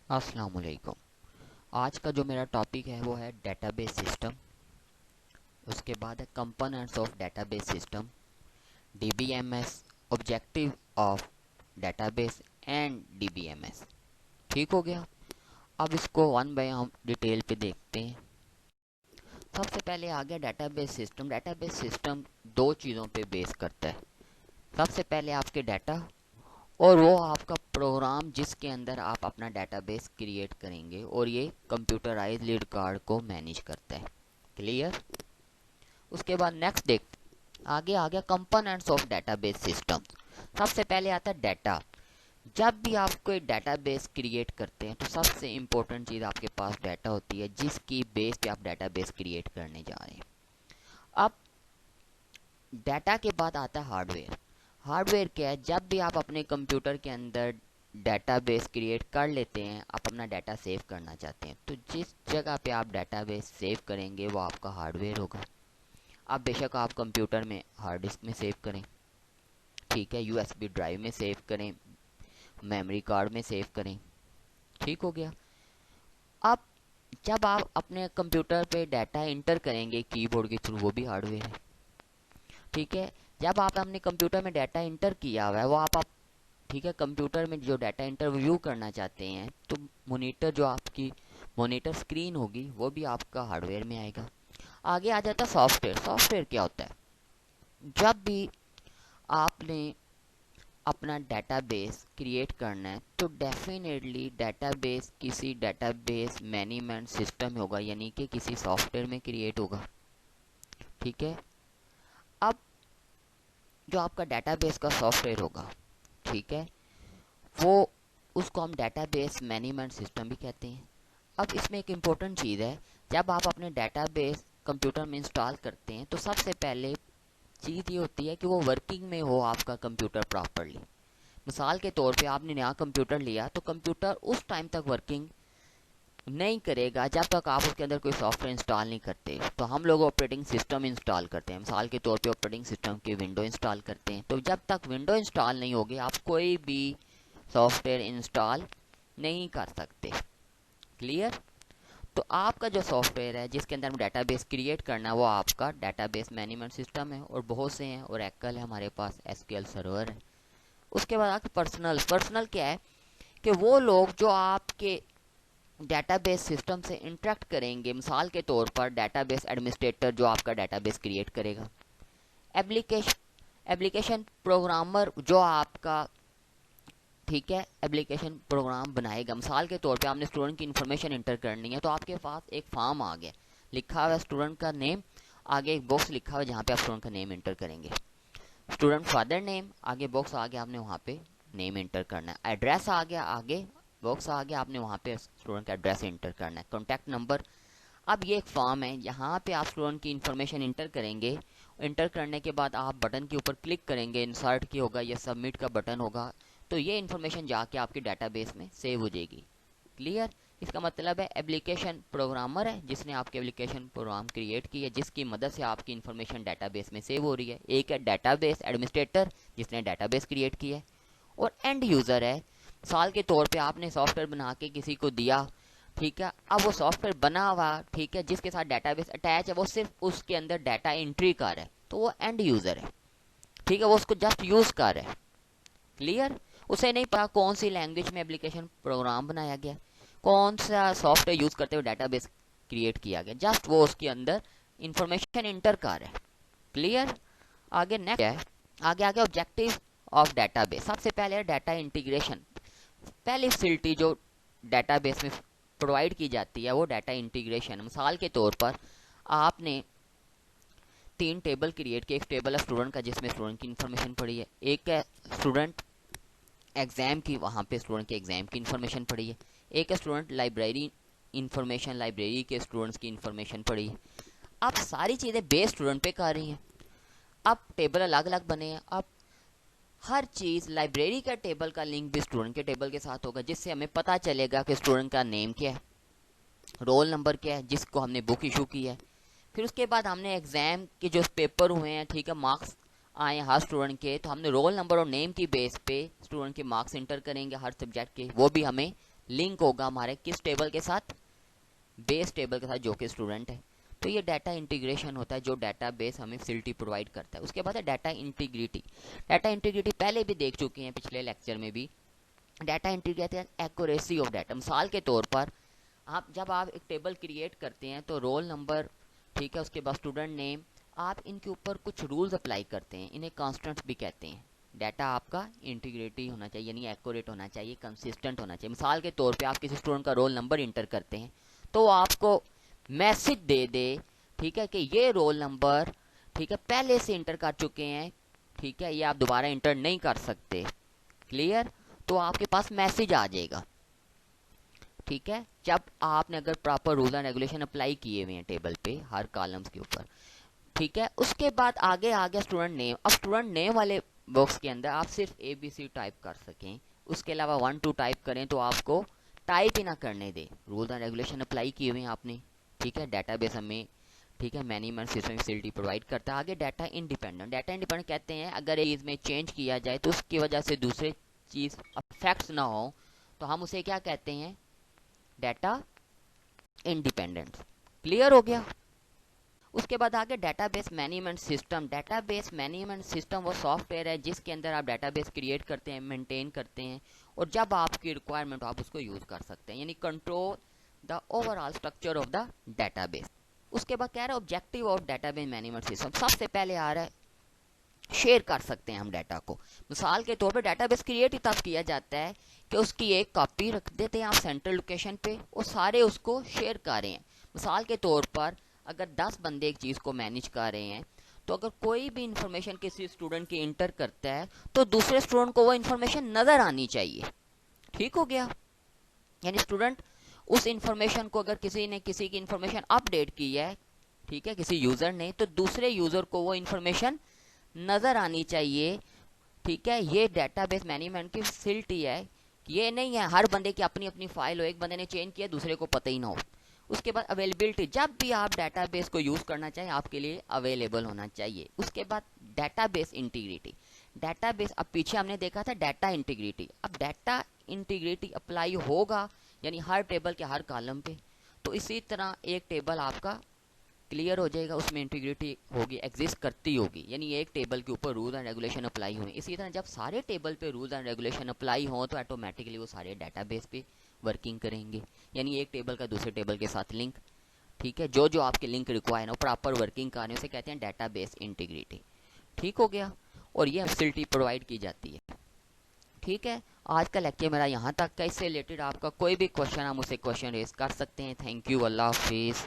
अस्सलाम वालेकुम। आज का जो मेरा टॉपिक है वो है डेटाबेस सिस्टम। उसके बाद है components of database system, DBMS, objective of database and DBMS. ठीक हो गया। अब इसको वन बाय हम डिटेल पे देखते हैं। सबसे पहले आ गया डेटाबेस सिस्टम। डेटाबेस सिस्टम दो चीज़ों पे बेस करता है। सबसे पहले आपके डाटा, और वो आपका प्रोग्राम जिसके अंदर आप अपना डेटाबेस क्रिएट करेंगे, और ये कंप्यूटराइज लीड कार्ड को मैनेज करता है। क्लियर। उसके बाद नेक्स्ट देख, आगे आ गया कंपोनेंट्स ऑफ डेटाबेस सिस्टम। सबसे पहले आता है डाटा। जब भी आप कोई डेटाबेस क्रिएट करते हैं तो सबसे इंपॉर्टेंट चीज़ आपके पास डाटा होती है, जिसकी बेस पे आप डेटाबेस क्रिएट करने जा रहे हैं। अब डाटा के बाद आता है हार्डवेयर। हार्डवेयर क्या है? जब भी आप अपने कंप्यूटर के अंदर डेटाबेस क्रिएट कर लेते हैं, आप अपना डाटा सेव करना चाहते हैं, तो जिस जगह पे आप डेटाबेस सेव करेंगे वो आपका हार्डवेयर होगा। अब बेशक आप कंप्यूटर में हार्ड डिस्क में सेव करें, ठीक है, यूएसबी ड्राइव में सेव करें, मेमोरी कार्ड में सेव करें, ठीक हो गया। अब जब आप अपने कंप्यूटर पे डाटा इंटर करेंगे कीबोर्ड के थ्रू, वो भी हार्डवेयर है, ठीक है। जब आप अपने कंप्यूटर में डाटा इंटर किया हुआ है वो आप ठीक है, कंप्यूटर में जो डाटा इंटर व्यू करना चाहते हैं, तो मॉनिटर, जो आपकी मॉनिटर स्क्रीन होगी, वो भी आपका हार्डवेयर में आएगा। आगे आ जाता है सॉफ्टवेयर। सॉफ्टवेयर क्या होता है? जब भी आपने अपना डेटाबेस क्रिएट करना है तो डेफिनेटली डेटाबेस किसी डेटाबेस मैनेजमेंट सिस्टम होगा, यानी कि किसी सॉफ्टवेयर में क्रिएट होगा, ठीक है। अब जो आपका डेटाबेस का सॉफ्टवेयर होगा, ठीक है, वो उसको हम डेटाबेस मैनेजमेंट सिस्टम भी कहते हैं। अब इसमें एक इम्पोर्टेंट चीज़ है, जब आप अपने डेटाबेस कंप्यूटर में इंस्टॉल करते हैं तो सबसे पहले चीज़ ये होती है कि वो वर्किंग में हो आपका कंप्यूटर प्रॉपरली। मिसाल के तौर पे आपने नया कंप्यूटर लिया तो कंप्यूटर उस टाइम तक वर्किंग नहीं करेगा जब तक आप उसके अंदर कोई सॉफ्टवेयर इंस्टॉल नहीं करते। तो हम लोग ऑपरेटिंग सिस्टम इंस्टॉल करते हैं, मिसाल के तौर पे ऑपरेटिंग सिस्टम की विंडो इंस्टॉल करते हैं, तो जब तक विंडो इंस्टॉल नहीं होगी आप कोई भी सॉफ्टवेयर इंस्टॉल नहीं कर सकते। क्लियर। तो आपका जो सॉफ्टवेयर है जिसके अंदर हम डेटाबेस क्रिएट करना है वो आपका डेटाबेस मैनेजमेंट सिस्टम है, और बहुत से हैं, और एक्ल है हमारे पास, एसक्यूएल सर्वर है। उसके बाद आपके पर्सनल। पर्सनल क्या है? कि वो लोग जो आपके डेटाबेस सिस्टम से इंटरेक्ट करेंगे, मिसाल के तौर पर डेटाबेस एडमिनिस्ट्रेटर जो आपका डेटाबेस क्रिएट करेगा, एप्लीकेशन प्रोग्रामर जो आपका, ठीक है, एप्लीकेशन प्रोग्राम बनाएगा। मिसाल के तौर पे आपने स्टूडेंट की इन्फॉर्मेशन इंटर करनी है तो आपके पास एक फॉर्म आ गया, लिखा हुआ है स्टूडेंट का नेम, आगे एक बॉक्स लिखा हुआ है जहाँ पे आप स्टूडेंट का नेम इंटर करेंगे, स्टूडेंट फादर नेम, आगे बॉक्स आ गया, आपने वहाँ पे नेम इंटर करना है। एड्रेस आ गया, आगे बॉक्स आ गया, आपने वहाँ पे स्टूडेंट का एड्रेस इंटर करना है, कॉन्टैक्ट नंबर। अब ये एक फॉर्म है, यहाँ पे आप स्टूडेंट की इन्फॉर्मेशन इंटर करेंगे। इंटर करने के बाद आप बटन के ऊपर क्लिक करेंगे, इंसर्ट की होगा या सबमिट का बटन होगा, तो ये इन्फॉर्मेशन जाके आपके डेटाबेस में सेव हो जाएगी। क्लियर। इसका मतलब है एप्लीकेशन प्रोग्रामर है जिसने आपके एप्लीकेशन प्रोग्राम क्रिएट की है, जिसकी मदद से आपकी इन्फॉर्मेशन डेटाबेस में सेव हो रही है। एक है डेटाबेस एडमिनिस्ट्रेटर जिसने डेटाबेस क्रिएट किया है, और एंड यूज़र है, मिसाल के तौर पे आपने सॉफ्टवेयर बना के किसी को दिया, ठीक है, अब वो सॉफ्टवेयर बना हुआ, ठीक है, जिसके साथ डेटाबेस अटैच है, वो सिर्फ उसके अंदर डाटा एंट्री कर है, तो वो एंड यूज़र है, ठीक है, वो उसको जस्ट यूज़ कर रहा है। क्लियर। उसे नहीं पता कौन सी लैंग्वेज में एप्लीकेशन प्रोग्राम बनाया गया, कौन सा सॉफ्टवेयर यूज़ करते हुए डेटाबेस क्रिएट किया गया, जस्ट वो उसके अंदर इंफॉर्मेशन इंटर कर है। क्लियर। आगे नेक्स्ट है, आगे आगे ऑब्जेक्टिव ऑफ डेटाबेस। सबसे पहले है डाटा इंटीग्रेशन। पहली फैसिलिटी जो डेटाबेस में प्रोवाइड की जाती है वो डाटा इंटीग्रेशन। मिसाल के तौर पर आपने 3 टेबल क्रिएट किए। एक टेबल है स्टूडेंट का जिसमें स्टूडेंट की इन्फॉर्मेशन पड़ी है, एक है स्टूडेंट एग्ज़ाम की, वहाँ पे स्टूडेंट के एग्ज़ाम की इन्फॉर्मेशन पड़ी है, एक है स्टूडेंट लाइब्रेरी इन्फॉर्मेशन, लाइब्रेरी के स्टूडेंट्स की इन्फॉर्मेशन पड़ी है। अब सारी चीज़ें बेस स्टूडेंट पे कर रही हैं। अब टेबल अलग अलग बने हैं। अब हर चीज़, लाइब्रेरी का टेबल का लिंक भी स्टूडेंट के टेबल के साथ होगा, जिससे हमें पता चलेगा कि स्टूडेंट का नेम क्या है, रोल नंबर क्या है जिसको हमने बुक इशू की है। फिर उसके बाद हमने एग्ज़ाम के जो पेपर हुए हैं, ठीक है, मार्क्स आए हर स्टूडेंट के, तो हमने रोल नंबर और नेम की बेस पे स्टूडेंट के मार्क्स इंटर करेंगे हर सब्जेक्ट के, वो भी हमें लिंक होगा हमारे किस टेबल के साथ, बेस टेबल के साथ जो कि स्टूडेंट है। तो ये डाटा इंटीग्रेशन होता है जो डाटा बेस हमें फैसिलिटी प्रोवाइड करता है। उसके बाद है डाटा इंटीग्रिटी। डाटा इंटीग्रिटी पहले भी देख चुके हैं पिछले लेक्चर में भी। Data integrity accuracy of data. मिसाल के तौर पर आप एक टेबल क्रिएट करते हैं तो रोल नंबर, ठीक है, उसके बाद स्टूडेंट नेम, आप इनके ऊपर कुछ रूल्स अप्लाई करते हैं, इन्हें कॉन्स्टेंट्स भी कहते हैं। डाटा आपका इंटीग्रिटी होना चाहिए, यानी एक्यूरेट होना चाहिए, कंसिस्टेंट होना चाहिए। मिसाल के तौर पे आप किसी स्टूडेंट का रोल नंबर इंटर करते हैं तो आपको मैसेज दे दे, ठीक है, कि ये रोल नंबर, ठीक है, पहले से इंटर कर चुके हैं, ठीक है, ये आप दोबारा इंटर नहीं कर सकते। क्लियर? तो आपके पास मैसेज आ जाएगा, ठीक है, जब आपने अगर proper rule and regulation apply किए हुए हैं टेबल पे हर कॉलम्स के ऊपर, ठीक है। उसके बाद आगे आ गया स्टूडेंट नेम। अब स्टूडेंट नेम वाले बॉक्स के अंदर आप सिर्फ ABC टाइप कर सकें, उसके अलावा 1 2 टाइप करें तो आपको टाइप ही ना करने दे। रूल्स एंड रेगुलेशन अप्लाई किए हुए हैं आपने, ठीक है। डाटाबेस हमें, ठीक है, मैनेजमेंट सिस्टम फैसिलिटी प्रोवाइड करता है। आगे डाटा इंडिपेंडेंट। डाटा इंडिपेंडेंट कहते हैं अगर एक चीज़ में चेंज किया जाए तो उसकी वजह से दूसरे चीज़ अफेक्ट्स ना हो तो हम उसे क्या कहते हैं, डाटा इंडिपेंडेंट। क्लियर हो गया? उसके बाद आगे database management system. Database management system वो सॉफ्टवेयर है जिसके अंदर आप डाटाबेस क्रिएट करते हैं, मेंटेन करते हैं, और जब आपकी रिक्वायरमेंट हो आप उसको यूज़ कर सकते हैं, यानी control the overall structure of the database. उसके बाद कह रहा है objective of database management system. सबसे पहले आ रहा है शेयर कर सकते हैं हम डाटा को। मिसाल के तौर पे डाटाबेस क्रिएट ही तब किया जाता है कि उसकी एक कॉपी रख देते हैं आप सेंट्रल लोकेशन पे और सारे उसको शेयर कर रहे हैं। मिसाल के तौर पर अगर 10 बंदे एक चीज़ को मैनेज कर रहे हैं तो अगर कोई भी इंफॉर्मेशन किसी स्टूडेंट की इंटर करता है तो दूसरे स्टूडेंट को वो इंफॉर्मेशन नज़र आनी चाहिए। ठीक हो गया? यानी स्टूडेंट उस इंफॉर्मेशन को, अगर किसी ने किसी की इंफॉर्मेशन अपडेट की है, ठीक है, किसी यूज़र ने, तो दूसरे यूज़र को वो इंफॉर्मेशन नज़र आनी चाहिए। ठीक है, ये डाटाबेस मैनेजमेंट की फैसिलिटी है। ये नहीं है हर बंदे की अपनी अपनी फाइल हो, एक बंदे ने चेंज किया दूसरे को पता ही ना हो। उसके बाद अवेलेबिलिटी। जब भी आप डाटाबेस को यूज़ करना चाहें आपके लिए अवेलेबल होना चाहिए। उसके बाद डाटाबेस इंटीग्रिटी। डाटाबेस, अब पीछे हमने देखा था डाटा इंटीग्रिटी, अब डाटा इंटीग्रिटी अप्लाई होगा यानी हर टेबल के हर कॉलम पे। तो इसी तरह एक टेबल आपका क्लियर हो जाएगा, उसमें इंटीग्रिटी होगी, एग्जिस्ट करती होगी, यानी एक टेबल के ऊपर रूल एंड रेगुलेशन अप्लाई हुए। इसी तरह जब सारे टेबल पे रूल्स एंड रेगुलेशन अप्लाई हों तो ऑटोमेटिकली वो सारे डाटाबेस पे वर्किंग करेंगे, यानी एक टेबल का दूसरे टेबल के साथ लिंक, ठीक है, जो जो आपके लिंक रिक्वायर हो प्रॉपर वर्किंग करने उसे कहते हैं डाटाबेस इंटीग्रिटी। ठीक हो गया? और ये फैसिलिटी प्रोवाइड की जाती है। ठीक है, आज का लेक्चर मेरा यहाँ तक का। इससे रिलेटेड आपका कोई भी क्वेश्चन आप मुझसे क्वेश्चन रेज कर सकते हैं। थैंक यू, अल्लाह हाफिज़।